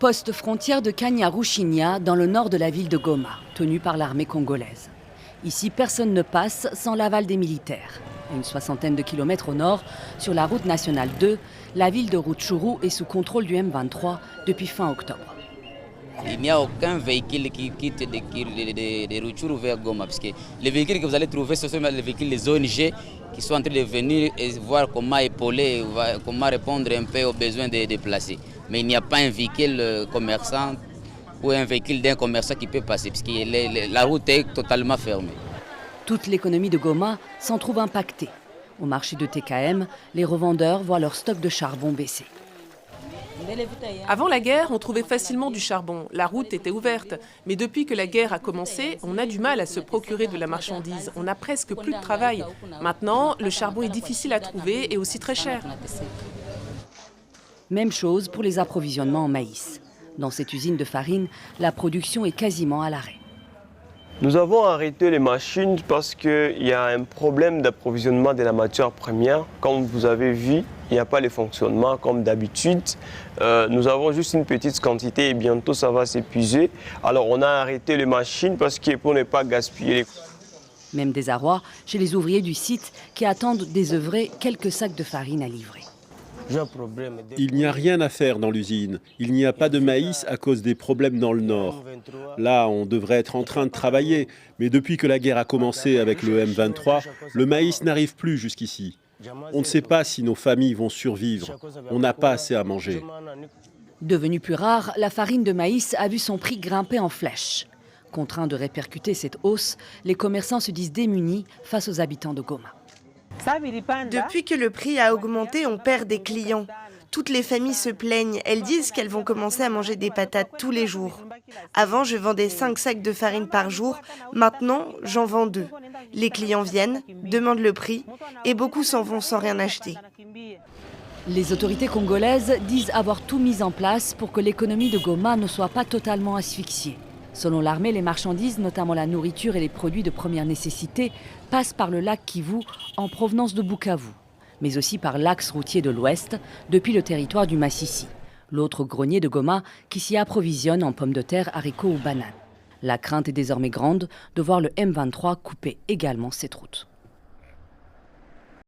Poste frontière de Kanyaruchinya, dans le nord de la ville de Goma, tenue par l'armée congolaise. Ici, personne ne passe sans l'aval des militaires. À une soixantaine de kilomètres au nord, sur la route nationale 2, la ville de Rutshuru est sous contrôle du M23 depuis fin octobre. Il n'y a aucun véhicule qui quitte de Rutshuru vers Goma, parce que les véhicules que vous allez trouver, ce sont les véhicules des ONG qui sont en train de venir et voir comment épauler, comment répondre un peu aux besoins des déplacés. Mais il n'y a pas un véhicule commerçant ou un véhicule d'un commerçant qui peut passer, parce que la route est totalement fermée. Toute l'économie de Goma s'en trouve impactée. Au marché de TKM, les revendeurs voient leur stock de charbon baisser. Avant la guerre, on trouvait facilement du charbon. La route était ouverte. Mais depuis que la guerre a commencé, on a du mal à se procurer de la marchandise. On n'a presque plus de travail. Maintenant, le charbon est difficile à trouver et aussi très cher. Même chose pour les approvisionnements en maïs. Dans cette usine de farine, la production est quasiment à l'arrêt. Nous avons arrêté les machines parce qu'il y a un problème d'approvisionnement de la matière première. Comme vous avez vu, il n'y a pas le fonctionnement comme d'habitude. Nous avons juste une petite quantité et bientôt ça va s'épuiser. Alors on a arrêté les machines parce que pour ne pas gaspiller. Même désarroi chez les ouvriers du site qui attendent désœuvrés quelques sacs de farine à livrer. Il n'y a rien à faire dans l'usine. Il n'y a pas de maïs à cause des problèmes dans le nord. Là, on devrait être en train de travailler. Mais depuis que la guerre a commencé avec le M23, le maïs n'arrive plus jusqu'ici. On ne sait pas si nos familles vont survivre. On n'a pas assez à manger. Devenue plus rare, la farine de maïs a vu son prix grimper en flèche. Contraints de répercuter cette hausse, les commerçants se disent démunis face aux habitants de Goma. Depuis que le prix a augmenté, on perd des clients. Toutes les familles se plaignent. Elles disent qu'elles vont commencer à manger des patates tous les jours. Avant, je vendais 5 sacs de farine par jour. Maintenant, j'en vends 2. Les clients viennent, demandent le prix et beaucoup s'en vont sans rien acheter. Les autorités congolaises disent avoir tout mis en place pour que l'économie de Goma ne soit pas totalement asphyxiée. Selon l'armée, les marchandises, notamment la nourriture et les produits de première nécessité, passent par le lac Kivu en provenance de Bukavu, mais aussi par l'axe routier de l'Ouest, depuis le territoire du Massissi, l'autre grenier de Goma qui s'y approvisionne en pommes de terre, haricots ou bananes. La crainte est désormais grande de voir le M23 couper également cette route.